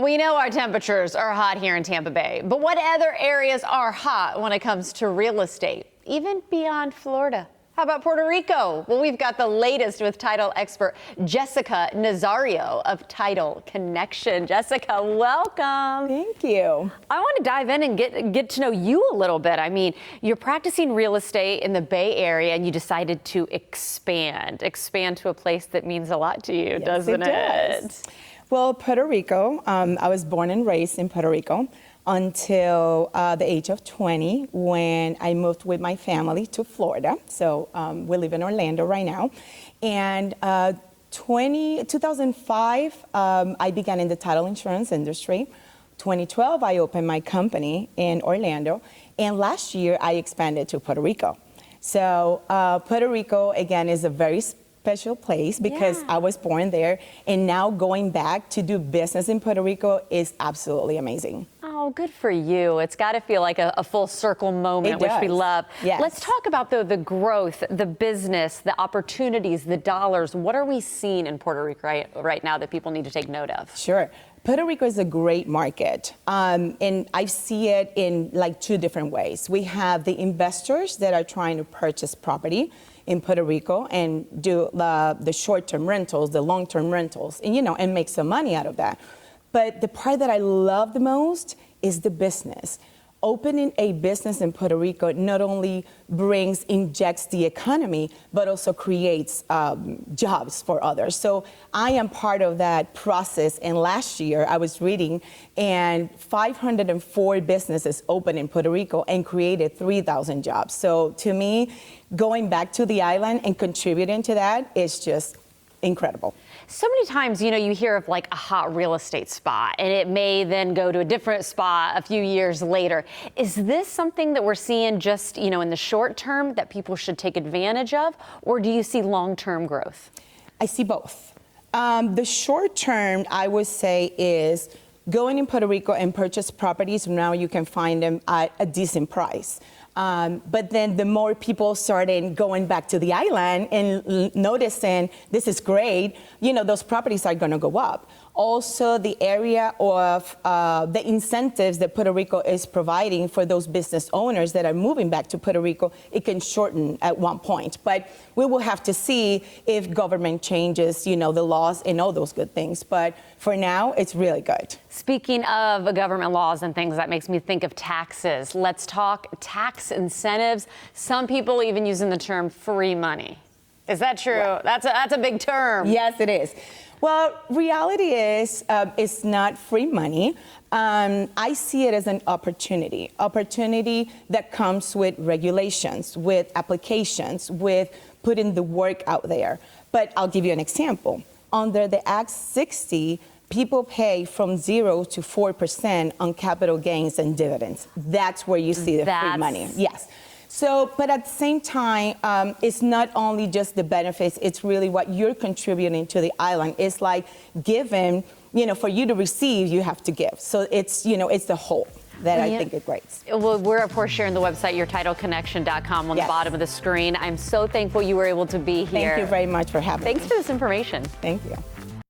We know our temperatures are hot here in Tampa Bay, but what other areas are hot when it comes to real estate, even beyond Florida? How about Puerto Rico? Well, we've got the latest with title expert Jessica Nazario of Title Connection. Jessica, welcome. Thank you. I want to dive in and get to know you a little bit. I mean, you're practicing real estate in the Bay Area and you decided to expand to a place that means a lot to you, Yes, doesn't it? does. Well, Puerto Rico, I was born and raised in Puerto Rico until the age of 20 when I moved with my family to Florida. So we live in Orlando right now. And 2005, I began in the title insurance industry. 2012, I opened my company in Orlando. And last year, I expanded to Puerto Rico. So Puerto Rico, again, is a very special place because I was born there, and now going back to do business in Puerto Rico is absolutely amazing. Oh, good for you. It's got to feel like a full circle moment, which we love. Yes. Let's talk about the growth, the business, the opportunities, the dollars. What are we seeing in Puerto Rico right now that people need to take note of? Sure. Puerto Rico is a great market, and I see it in like two different ways. We have the investors that are trying to purchase property in Puerto Rico and do the short-term rentals, the long-term rentals, and and make some money out of that. But the part that I love the most is the business. Opening a business in Puerto Rico not only injects the economy, but also creates jobs for others. So I am part of that process. And last year I was reading, and 504 businesses opened in Puerto Rico and created 3,000 jobs. So to me, going back to the island and contributing to that is just incredible. So many times, you hear of like a hot real estate spot and it may then go to a different spot a few years later. Is this something that we're seeing just, in the short term that people should take advantage of, or do you see long-term growth? I see both. The short term, I would say, is going in Puerto Rico and purchase properties. Now you can find them at a decent price. But then the more people started going back to the island and noticing this is great, those properties are going to go up. Also, the area of the incentives that Puerto Rico is providing for those business owners that are moving back to Puerto Rico, it can shorten at one point. But we will have to see if government changes, the laws and all those good things. But for now, it's really good. Speaking of government laws and things, that makes me think of taxes. Let's talk tax incentives. Some people even using the term free money. Is that true? Well, that's a big term. Yes, it is. Well, reality is it's not free money. I see it as an opportunity that comes with regulations, with applications, with putting the work out there. But I'll give you an example. Under the Act 60, people pay from 0 to 4% on capital gains and dividends. That's where you see the free money. Yes. So, but at the same time, it's not only just the benefits, it's really what you're contributing to the island. It's like giving, for you to receive, you have to give. So it's, it's the whole that I think is great. Well, we're, of course, sharing the website, yourtitleconnection.com, on the bottom of the screen. I'm so thankful you were able to be here. Thank you very much for having me. Thanks for this information. Thank you.